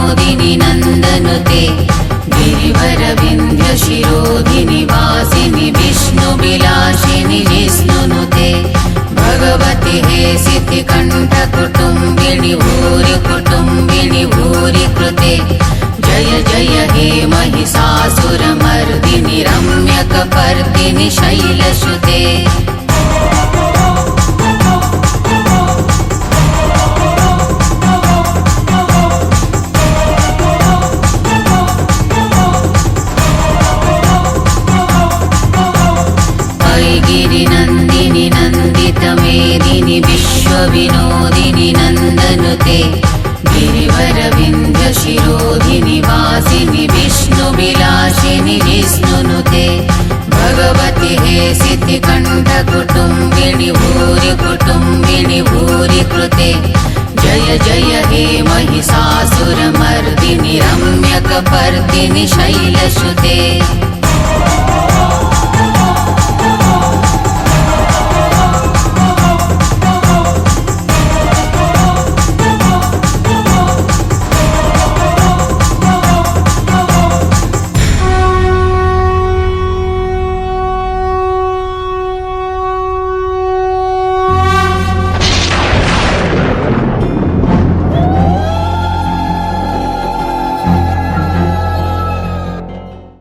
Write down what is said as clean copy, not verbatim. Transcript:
विनोदिनि नन्दनुते गिरिवरविन्ध्यशिरोधिनि वासिनि विष्णुविलासिनि जिष्णुनुते भगवति हे सिद्धिकण्ठकुटुम्बिनि भूरि कुटुम्बिनि भूरि कृते जय जय हे महिषासुरमर्दिनि रम्यकपर्दिनि शैलसुते गिरिनन्दिनि नन्दितमेदिनि विश्वविनोदिनि नन्दनुते गिरिवरविन्ध्यशिरोधिनि वासिनि विष्णुविलासिनि जिष्णुनुते भगवति हे सिद्धिकण्ठकुटुम्बिनि भूरि कुटुम्बिनि भूरि कृते जय जय हे महिषासुरमर्दिनि रम्यकपर्दिनि शैलसुते